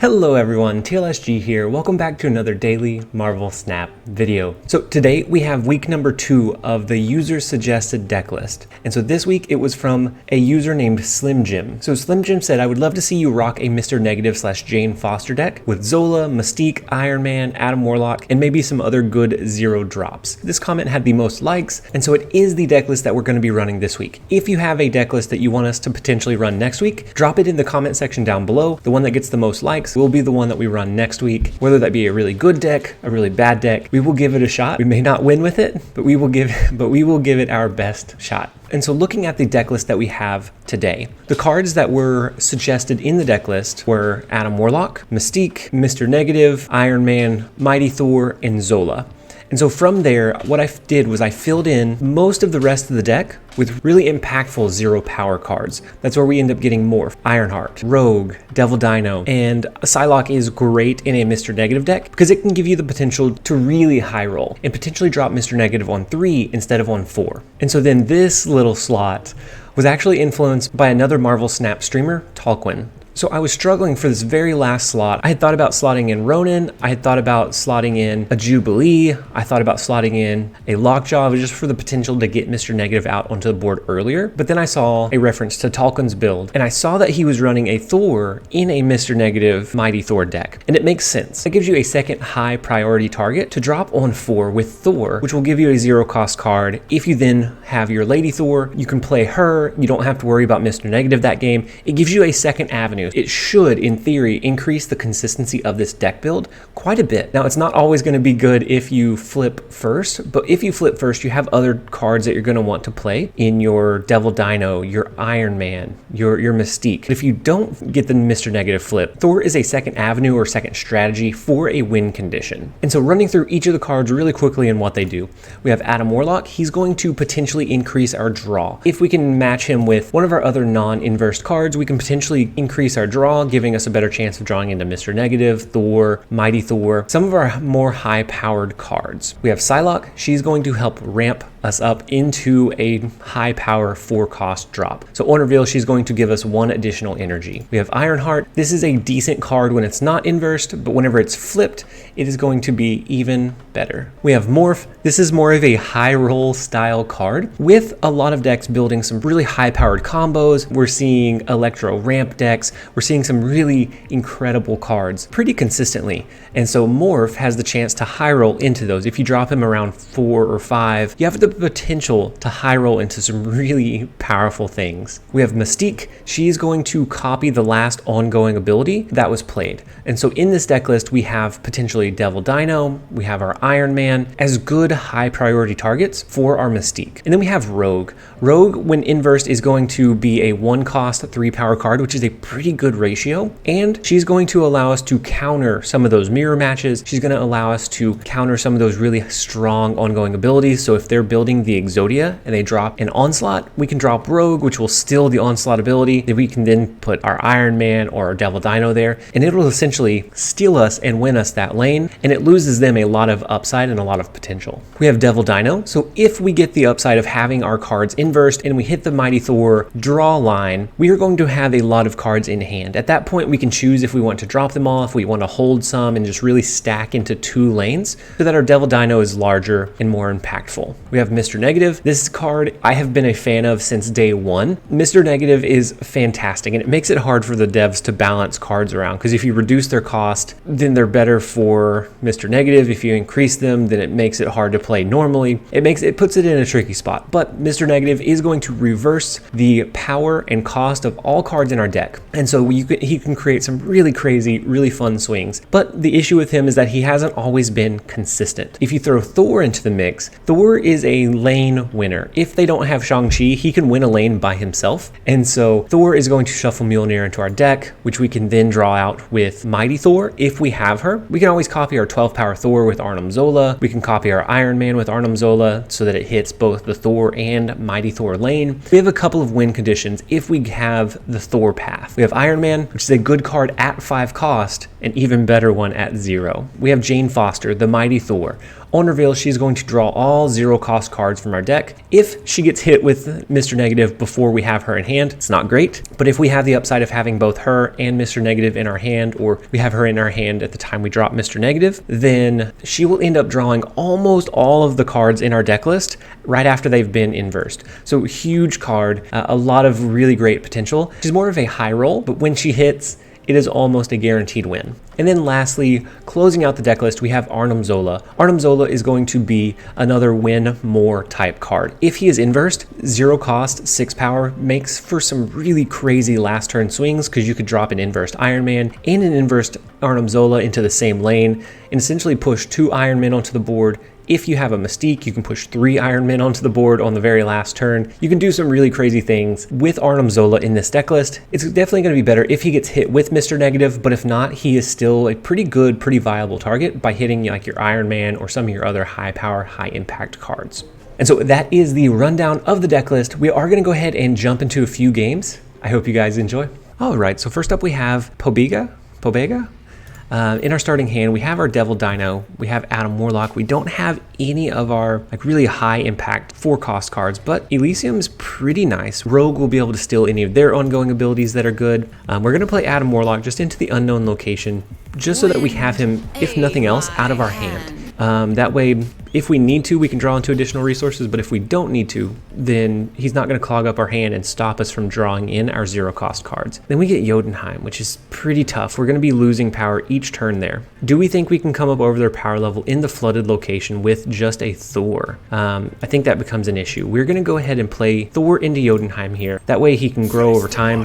Hello everyone, TLSG here. Welcome back to another daily Marvel Snap video. So today we have week number 2 of the user suggested deck list. And so this week it was from a user named Slim Jim. So Slim Jim said, I would love to see you rock a Mr. Negative / Jane Foster deck with Zola, Mystique, Iron Man, Adam Warlock, and maybe some other good zero drops. This comment had the most likes, and so it is the deck list that we're going to be running this week. If you have a deck list that you want us to potentially run next week, drop it in the comment section down below. The one that gets the most likes will be the one that we run next week. Whether that be a really good deck, a really bad deck, we will give it a shot. We may not win with it, but we will give it our best shot. And so looking at the deck list that we have today, the cards that were suggested in the deck list were Adam Warlock, Mystique, Mr. Negative, Iron Man, Mighty Thor, and Zola. And so from there, what I did was I filled in most of the rest of the deck with really impactful zero power cards. That's where we end up getting Morph, Ironheart, Rogue, Devil Dino, and Psylocke is great in a Mr. Negative deck because it can give you the potential to really high roll and potentially drop Mr. Negative on 3 instead of on 4. And so then this little slot was actually influenced by another Marvel Snap streamer, Tolkien. So I was struggling for this very last slot. I had thought about slotting in Ronin. I had thought about slotting in a Jubilee. I thought about slotting in a Lockjaw just for the potential to get Mr. Negative out onto the board earlier. But then I saw a reference to Tolkien's build, and I saw that he was running a Thor in a Mr. Negative Mighty Thor deck. And it makes sense. It gives you a second high priority target to drop on 4 with Thor, which will give you a zero cost card. If you then have your Lady Thor, you can play her. You don't have to worry about Mr. Negative that game. It gives you a second avenue. It should, in theory, increase the consistency of this deck build quite a bit. Now, it's not always going to be good if you flip first, but if you flip first, you have other cards that you're going to want to play in your Devil Dino, your Iron Man, your Mystique. If you don't get the Mr. Negative flip, Thor is a second avenue or second strategy for a win condition. And so running through each of the cards really quickly and what they do, we have Adam Warlock. He's going to potentially increase our draw. If we can match him with one of our other non-inversed cards, we can potentially increase our draw, giving us a better chance of drawing into Mr. Negative, Thor, Mighty Thor, some of our more high-powered cards. We have Psylocke. She's going to help ramp us up into a high power 4-cost drop. So on reveal, she's going to give us 1 additional energy. We have Ironheart. This is a decent card when it's not inversed, but whenever it's flipped, it is going to be even better. We have Morph. This is more of a high roll style card with a lot of decks building some really high powered combos. We're seeing Electro ramp decks. We're seeing some really incredible cards pretty consistently. And so Morph has the chance to high roll into those. If you drop him around 4 or 5, you have the potential to high roll into some really powerful things. We have Mystique. She's going to copy the last ongoing ability that was played. And so in this deck list, we have potentially Devil Dino, we have our Iron Man as good high priority targets for our Mystique. And then we have Rogue. Rogue, when inversed, is going to be a 1-cost 3-power card, which is a pretty good ratio. And she's going to allow us to counter some of those mirror matches. She's going to allow us to counter some of those really strong ongoing abilities. So if they're building the Exodia and they drop an Onslaught, we can drop Rogue, which will steal the Onslaught ability. Then we can then put our Iron Man or our Devil Dino there, and it will essentially steal us and win us that lane, and it loses them a lot of upside and a lot of potential. We have Devil Dino, so if we get the upside of having our cards inversed and we hit the Mighty Thor draw line, we are going to have a lot of cards in hand. At that point, we can choose if we want to drop them all, if we want to hold some and just really stack into 2 lanes so that our Devil Dino is larger and more impactful. We have Mr. Negative. This card I have been a fan of since day 1. Mr. Negative is fantastic, and it makes it hard for the devs to balance cards around, because if you reduce their cost, then they're better for Mr. Negative. If you increase them, then it makes it hard to play normally. It puts it in a tricky spot. But Mr. Negative is going to reverse the power and cost of all cards in our deck. And so he can create some really crazy, really fun swings. But the issue with him is that he hasn't always been consistent. If you throw Thor into the mix, Thor is a lane winner. If they don't have Shang-Chi, he can win a lane by himself. And so Thor is going to shuffle Mjolnir into our deck, which we can then draw out with Mighty Thor if we have her. We can always copy our 12-power Thor with Arnim Zola. We can copy our Iron Man with Arnim Zola so that it hits both the Thor and Mighty Thor lane. We have a couple of win conditions if we have the Thor path. We have Iron Man, which is a good card at 5 cost, an even better one at 0. We have Jane Foster, the Mighty Thor. On reveal, she's going to draw all 0 cost cards from our deck. If she gets hit with Mr. Negative before we have her in hand, it's not great. But if we have the upside of having both her and Mr. Negative in our hand, or we have her in our hand at the time we drop Mr. Negative, then she will end up drawing almost all of the cards in our deck list right after they've been inversed. So huge card, a lot of really great potential. She's more of a high roll, but when she hits, it is almost a guaranteed win. And then lastly, closing out the deck list, we have Arnim Zola. Arnim Zola is going to be another win more type card. If he is inversed, 0 cost, 6 power, makes for some really crazy last turn swings because you could drop an inversed Iron Man and an inversed Arnim Zola into the same lane and essentially push 2 Iron Men onto the board. If you have a Mystique, you can push 3 Iron Men onto the board on the very last turn. You can do some really crazy things with Arnim Zola in this deck list. It's definitely going to be better if he gets hit with Mr. Negative, but if not, he is still a pretty good, pretty viable target by hitting like your Iron Man or some of your other high power, high impact cards. And so that is the rundown of the deck list. We are going to go ahead and jump into a few games. I hope you guys enjoy. All right, so first up we have Pobega. In our starting hand, we have our Devil Dino, we have Adam Warlock. We don't have any of our like really high impact 4 cost cards, but Elysium's pretty nice. Rogue will be able to steal any of their ongoing abilities that are good. We're gonna play Adam Warlock just into the unknown location, just so that we have him, if nothing else, out of our hand. That way, if we need to, we can draw into additional resources, but if we don't need to, then he's not going to clog up our hand and stop us from drawing in our 0 cost cards. Then we get Jotunheim, which is pretty tough. We're going to be losing power each turn there. Do we think we can come up over their power level in the flooded location with just a Thor? I think that becomes an issue. We're going to go ahead and play Thor into Jotunheim here. That way he can grow over time.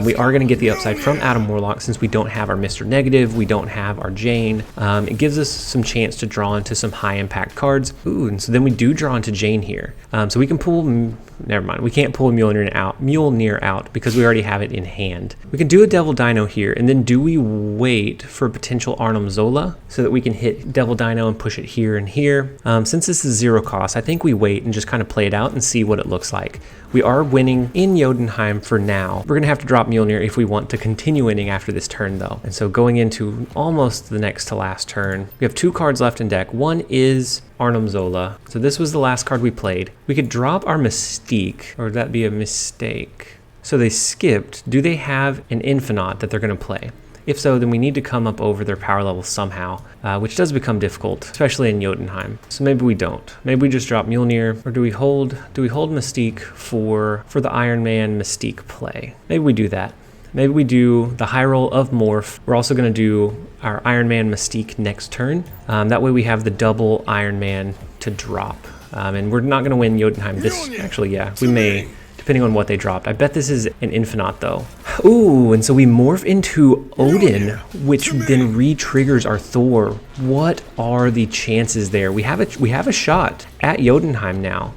We are going to get the upside from Adam Warlock since we don't have our Mr. Negative, we don't have our Jane. It gives us some chance to draw into some high impact cards. Ooh, and so then we do draw into Jane here. So we can pull, never mind, we can't pull Mjolnir out because we already have it in hand. We can do a Devil Dino here, and then do we wait for potential Arnim Zola so that we can hit Devil Dino and push it here and here? Since this is 0 cost, I think we wait and just kind of play it out and see what it looks like. We are winning in Jotunheim for now. We're going to have to drop Mjolnir if we want to continue winning after this turn though. And so going into almost the next to last turn, we have 2 cards left in deck. One is Arnim Zola. So this was the last card we played. We could drop our Mystique, or would that be a mistake? So they skipped. Do they have an Infinite that they're going to play? If so, then we need to come up over their power level somehow, which does become difficult, especially in Jotunheim. So maybe we don't. Maybe we just drop Mjolnir, or do we hold Mystique for the Iron Man Mystique play? Maybe we do that. Maybe we do the high roll of Morph. We're also going to do our Iron Man Mystique next turn. That way we have the double Iron Man to drop. And we're not going to win Jotunheim this, actually, yeah, we may, depending on what they dropped. I bet this is an Infinite though. Ooh, and so we morph into Odin, which then re-triggers our Thor. What are the chances there? We have a shot at Jotunheim now,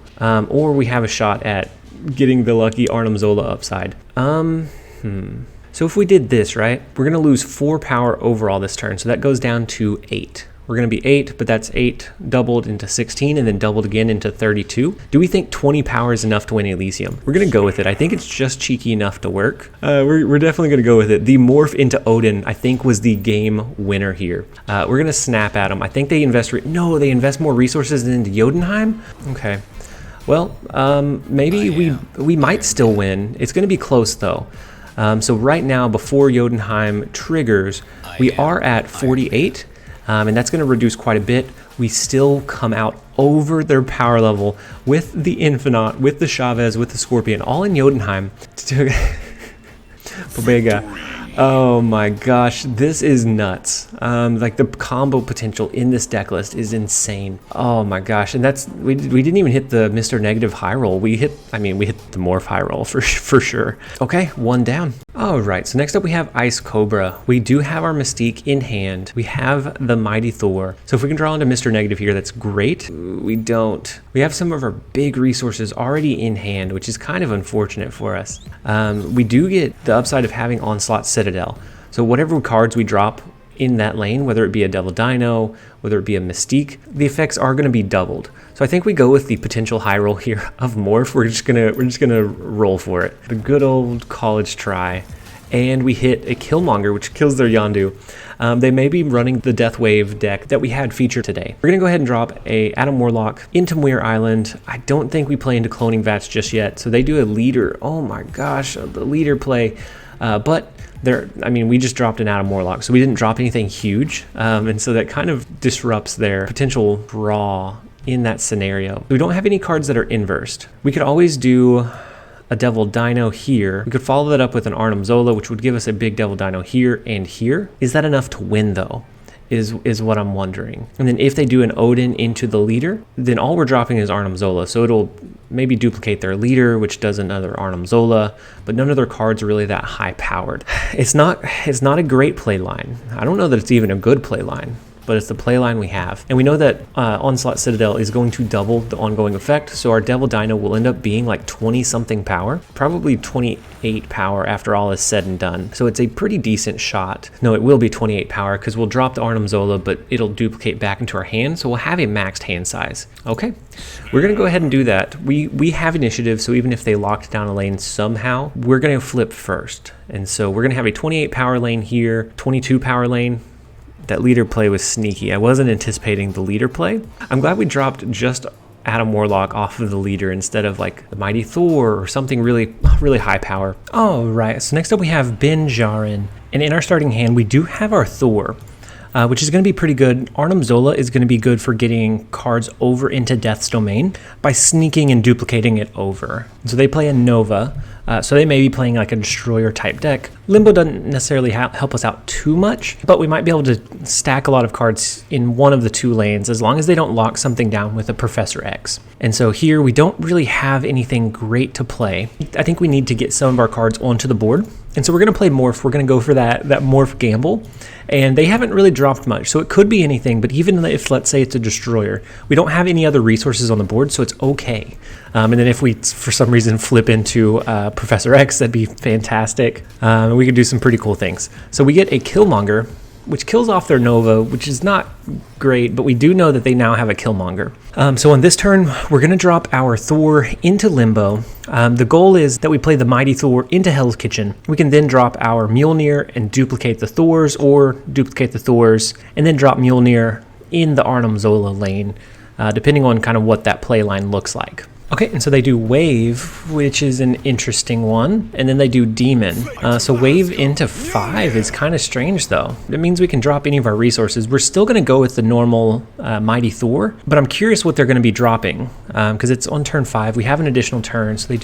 or we have a shot at getting the lucky Arnim Zola upside. So if we did this, right, we're going to lose 4 power overall this turn, so that goes down to 8. We're going to be 8, but that's 8 doubled into 16 and then doubled again into 32. Do we think 20 power is enough to win Elysium? We're going to go with it. I think it's just cheeky enough to work. We're definitely going to go with it. The morph into Odin, I think, was the game winner here. We're going to snap at them. I think they invest... No, they invest more resources into Jotunheim? Okay. Well, maybe we might still win. It's going to be close, though. So right now, before Jotunheim triggers, we are at 48. And that's going to reduce quite a bit. We still come out over their power level with the Infinite, with the Chavez, with the Scorpion, all in Jotunheim. Pobega. Oh my gosh, this is nuts. Like the combo potential in this deck list is insane. Oh my gosh, and that's we didn't even hit the Mr. Negative high roll. We hit the Morph high roll for sure. Okay, 1 down. All right, so next up we have Ice Cobra. We do have our Mystique in hand. We have the Mighty Thor. So if we can draw into Mr. Negative here, that's great. We don't. We have some of our big resources already in hand, which is kind of unfortunate for us. We do get the upside of having Onslaught Citadel. So whatever cards we drop in that lane, whether it be a Devil Dino, whether it be a Mystique, the effects are going to be doubled. So I think we go with the potential high roll here of Morph. We're just gonna roll for it. The good old college try. and we hit a Killmonger, which kills their Yondu. They may be running the Death Wave deck that we had featured today. We're going to go ahead and drop a Adam Warlock into Muir Island. I don't think we play into Cloning Vats just yet, so they do a leader. Oh my gosh, the leader play. But we just dropped an Adam Warlock, so we didn't drop anything huge, and so that kind of disrupts their potential draw in that scenario. We don't have any cards that are inversed. We could always do a Devil Dino here. We could follow that up with an Arnim Zola, which would give us a big Devil Dino here and here. Is that enough to win though? Is what I'm wondering. And then if they do an Odin into the leader, then all we're dropping is Arnim Zola. So it'll maybe duplicate their leader, which does another Arnim Zola, but none of their cards are really that high powered. It's not a great play line. I don't know that it's even a good play line, but it's the play line we have. And we know that Onslaught Citadel is going to double the ongoing effect, so our Devil Dino will end up being like 20-something power, probably 28 power after all is said and done. So it's a pretty decent shot. No, it will be 28 power because we'll drop the Arnim Zola, but it'll duplicate back into our hand, so we'll have a maxed hand size. Okay, we're gonna go ahead and do that. We have initiative, so even if they locked down a lane somehow, we're gonna flip first. And so we're gonna have a 28 power lane here, 22 power lane. That leader play was sneaky. I wasn't anticipating the leader play. I'm glad we dropped just Adam Warlock off of the leader instead of like the Mighty Thor or something really high power. All right, so next up we have Ben Jaren. And in our starting hand, we do have our Thor, which is going to be pretty good. Arnim Zola is going to be good for getting cards over into Death's Domain by sneaking and duplicating it over. So they play a Nova, so they may be playing like a Destroyer type deck. Limbo doesn't necessarily help us out too much, but we might be able to stack a lot of cards in one of the two lanes as long as they don't lock something down with a Professor X. And so here we don't really have anything great to play. I think we need to get some of our cards onto the board. And so we're going to play Morph. We're going to go for that Morph gamble. And they haven't really dropped much, so it could be anything. But even if, let's say, it's a Destroyer, we don't have any other resources on the board, so it's okay. And then if we, for some reason, flip into Professor X, that'd be fantastic. We could do some pretty cool things. So we get a Killmonger, which kills off their Nova, which is not great, but we do know that they now have a Killmonger. So on this turn, we're going to drop our Thor into Limbo. The goal is that we play the Mighty Thor into Hell's Kitchen. We can then drop our Mjolnir and duplicate the Thors, or duplicate the Thors, and then drop Mjolnir in the Arnim Zola lane, depending on kind of what that play line looks like. Okay, and so they do Wave, which is an interesting one, and then they do Demon. So Wave into 5 is kind of strange, though. It means we can drop any of our resources. We're still going to go with the normal Mighty Thor, but I'm curious what they're going to be dropping, because it's on turn 5. We have an additional turn, so they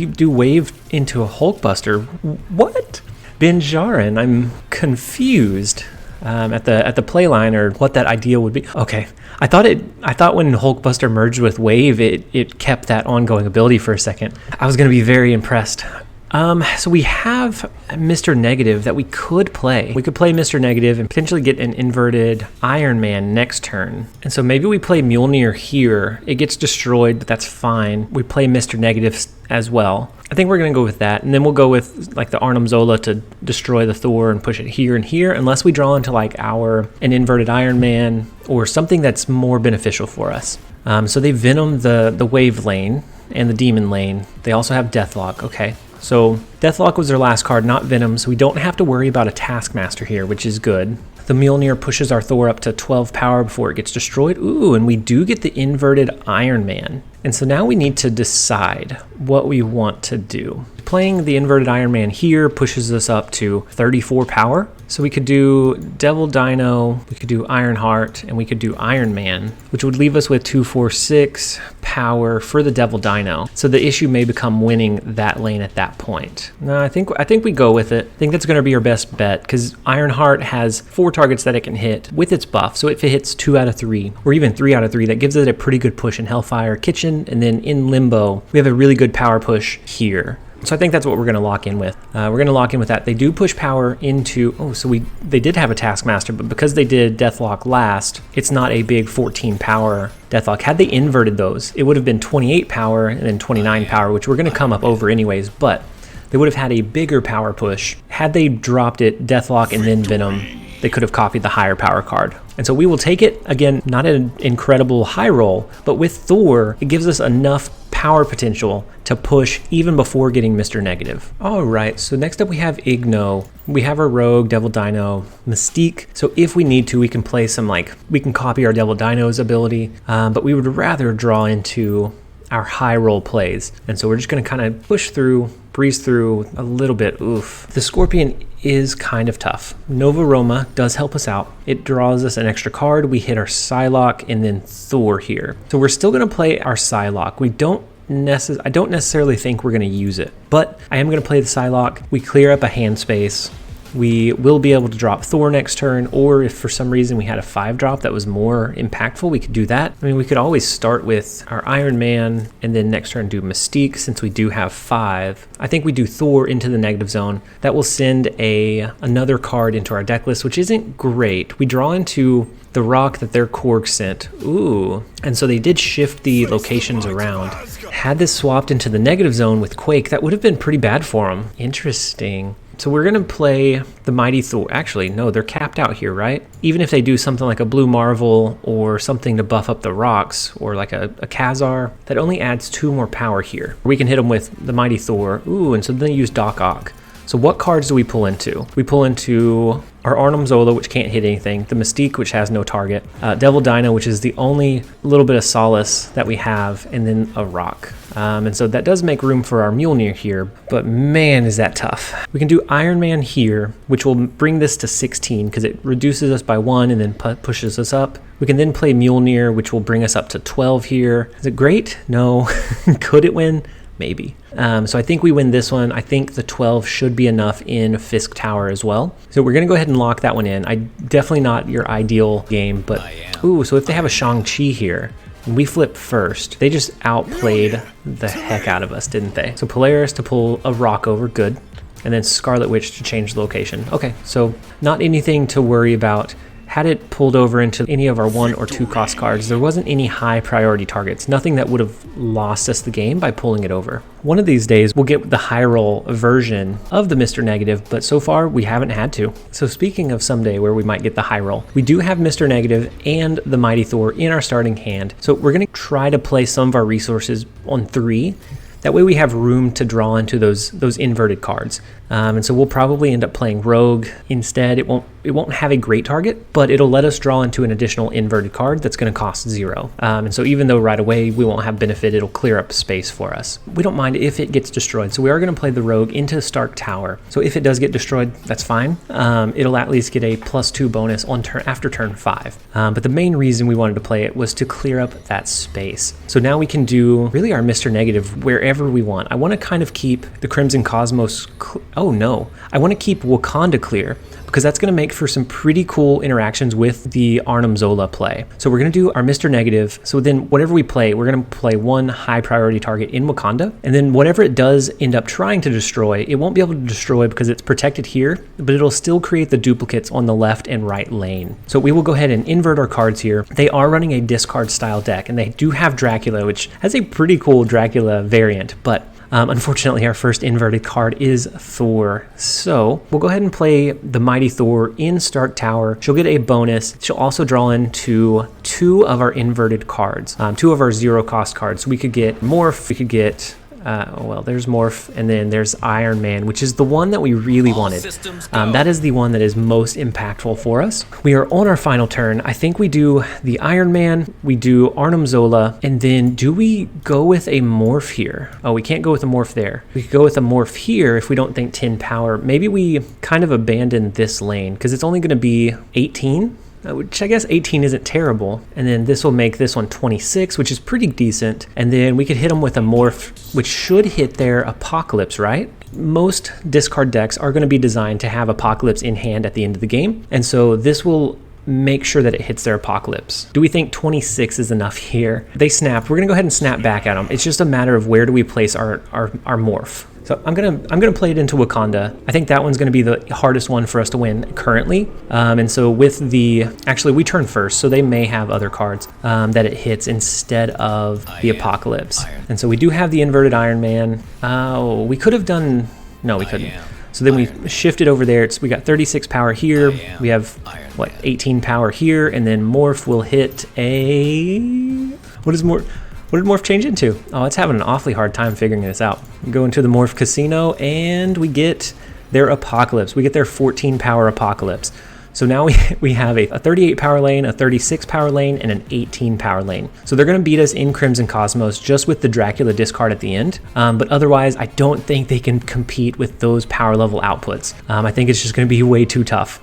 do Wave into a Hulkbuster. What? Ben Jaren, I'm confused. At the play line, or what that idea would be. Okay, I thought when Hulkbuster merged with Wave, it kept that ongoing ability for a second. I was going to be very impressed. So we have Mr. Negative that we could play. We could play Mr. Negative and potentially get an inverted Iron Man next turn. And so maybe we play Mjolnir here. It gets destroyed, but that's fine. We play Mr. Negative as well. I think we're going to go with that. And then we'll go with like the Arnim Zola to destroy the Thor and push it here and here, unless we draw into like an inverted Iron Man or something that's more beneficial for us. So they Venom the Wave lane and the Demon lane. They also have Deathlock. Okay. So Deathlock was their last card, not Venom, so we don't have to worry about a Taskmaster here, which is good. The Mjolnir pushes our Thor up to 12 power before it gets destroyed. Ooh, and we do get the inverted Iron Man. And so now we need to decide what we want to do. Playing the inverted Iron Man here pushes us up to 34 power. So we could do Devil Dino, we could do Ironheart, and we could do Iron Man, which would leave us with 246 power for the Devil Dino. So the issue may become winning that lane at that point. No, I think we go with it. I think that's going to be our best bet, because Ironheart has 4 targets that it can hit with its buff. So if it hits 2 out of 3, or even 3 out of 3, that gives it a pretty good push in Hellfire Kitchen, and then in Limbo, we have a really good power push here. So I think that's what we're going to lock in with. We're going to lock in with that. They do push power into... Oh, so they did have a Taskmaster, but because they did Deathlock last, it's not a big 14 power Deathlock. Had they inverted those, it would have been 28 power and then 29 power, which we're going to come up over anyways, but they would have had a bigger power push. Had they dropped it Deathlock and then Venom, they could have copied the higher power card. And so we will take it. Again, not an incredible high roll, but with Thor, it gives us enough power potential to push even before getting Mr. Negative. All right, so next up we have Igno. We have our Rogue, Devil Dino, Mystique. So if we need to, we can play some we can copy our Devil Dino's ability, but we would rather draw into our high roll plays. And so we're just gonna kind of push through, breeze through a little bit. Oof. The Scorpion is kind of tough. Nova Roma does help us out. It draws us an extra card. We hit our Psylocke and then Thor here. So we're still gonna play our Psylocke. I don't necessarily think we're gonna use it, but I am gonna play the Psylocke. We clear up a hand space. We will be able to drop Thor next turn, or if for some reason we had a 5-drop that was more impactful, we could do that. I mean, we could always start with our Iron Man and then next turn do Mystique since we do have 5. I think we do Thor into the negative zone. That will send another card into our deck list, which isn't great. We draw into the rock that their Korg sent. Ooh. And so they did shift the locations around. Had this swapped into the negative zone with Quake, that would have been pretty bad for them. Interesting. So we're going to play the Mighty Thor. Actually, no, they're capped out here, right? Even if they do something like a Blue Marvel or something to buff up the rocks or like a Khazar, that only adds 2 more power here. We can hit them with the Mighty Thor. Ooh, and so then they use Doc Ock. So what cards do we pull into? We pull into our Arnim Zola, which can't hit anything, the Mystique, which has no target, Devil Dino, which is the only little bit of solace that we have, and then a rock. And so that does make room for our Mjolnir here, but man, is that tough. We can do Iron Man here, which will bring this to 16 because it reduces us by 1 and then pushes us up. We can then play Mjolnir, which will bring us up to 12 here. Is it great? No. Could it win? Maybe. So I think we win this one. I think the 12 should be enough in Fisk Tower as well. So we're going to go ahead and lock that one in. Definitely not your ideal game, but ooh, so if they have a Shang-Chi here, and we flip first, they just outplayed the heck out of us, didn't they? So Polaris to pull a rock over, good. And then Scarlet Witch to change the location. Okay, so not anything to worry about. Had it pulled over into any of our 1 or 2 cost cards, there wasn't any high priority targets, nothing that would have lost us the game by pulling it over. One of these days, we'll get the high roll version of the Mr. Negative, but so far we haven't had to. So speaking of someday where we might get the high roll, we do have Mr. Negative and the Mighty Thor in our starting hand. So we're gonna try to play some of our resources on 3. That way we have room to draw into those inverted cards. And so we'll probably end up playing Rogue instead. It won't have a great target, but it'll let us draw into an additional inverted card that's going to cost 0. And so even though right away we won't have benefit, it'll clear up space for us. We don't mind if it gets destroyed. So we are going to play the Rogue into Stark Tower. So if it does get destroyed, that's fine. It'll at least get a +2 bonus on after turn 5. But the main reason we wanted to play it was to clear up that space. So now we can do really our Mr. Negative wherever we want. I want to kind of keep the Crimson Cosmos. Oh no, I want to keep Wakanda clear because that's going to make for some pretty cool interactions with the Arnim Zola play. So we're going to do our Mr. Negative. So then whatever we play, we're going to play 1 high priority target in Wakanda. And then whatever it does end up trying to destroy, it won't be able to destroy because it's protected here, but it'll still create the duplicates on the left and right lane. So we will go ahead and invert our cards here. They are running a discard style deck and they do have Dracula, which has a pretty cool Dracula variant, but unfortunately, our first inverted card is Thor. So we'll go ahead and play the Mighty Thor in Stark Tower. She'll get a bonus. She'll also draw into 2 of our inverted cards, 2 of our 0 cost cards. So we could get Morph, we could get there's Morph, and then there's Iron Man, which is the one that we really wanted. That is the one that is most impactful for us. We are on our final turn. I think we do the Iron Man, we do Arnim Zola, and then do we go with a Morph here? Oh, we can't go with a Morph there. We could go with a Morph here if we don't think 10 power. Maybe we kind of abandon this lane because it's only going to be 18. Which I guess 18 isn't terrible. And then this will make this one 26, which is pretty decent. And then we could hit them with a Morph, which should hit their Apocalypse, right? Most discard decks are going to be designed to have Apocalypse in hand at the end of the game. And so this will make sure that it hits their Apocalypse. Do we think 26 is enough here? They snapped. We're going to go ahead and snap back at them. It's just a matter of where do we place our Morph. So I'm gonna play it into Wakanda. I think that one's gonna be the hardest one for us to win currently. And so with actually we turn first, so they may have other cards that it hits instead of the Apocalypse. And so we do have the inverted Iron Man. Oh, we could have done, no, we couldn't. So then we shifted over there. We got 36 power here. We have 18 power here, and then Morph will hit a, what is Morph? What did Morph change into? Oh, it's having an awfully hard time figuring this out. We go into the Morph Casino and we get their Apocalypse. We get their 14 power Apocalypse. So now we have a 38 power lane, a 36 power lane, and an 18 power lane. So they're going to beat us in Crimson Cosmos just with the Dracula discard at the end. But otherwise, I don't think they can compete with those power level outputs. I think it's just going to be way too tough.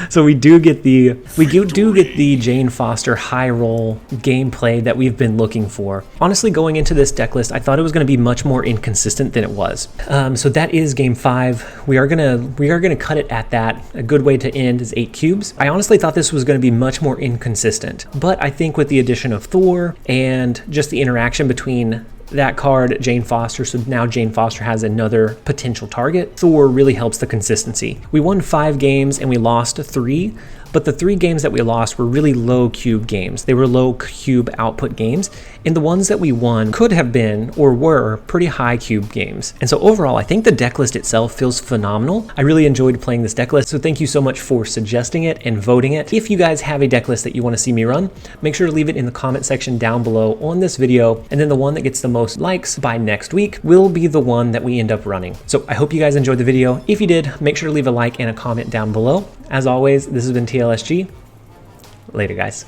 So we do get the Jane Foster high roll gameplay that we've been looking for. Honestly, going into this deck list, I thought it was going to be much more inconsistent than it was. So that is game 5. We are gonna cut it at that. A good way to end is 8 cubes. I honestly thought this was going to be much more inconsistent, but I think with the addition of Thor and just the interaction between that card, Jane Foster, so now Jane Foster has another potential target, Thor really helps the consistency. We won 5 games and we lost 3, but the 3 games that we lost were really low cube games. They were low cube output games, and the ones that we won could have been or were pretty high cube games. And so overall, I think the deck list itself feels phenomenal. I really enjoyed playing this deck list, so thank you so much for suggesting it and voting it. If you guys have a deck list that you want to see me run, make sure to leave it in the comment section down below on this video, and then the one that gets the most likes by next week will be the one that we end up running. So I hope you guys enjoyed the video. If you did, make sure to leave a like and a comment down below. As always, this has been TLSG. Later, guys.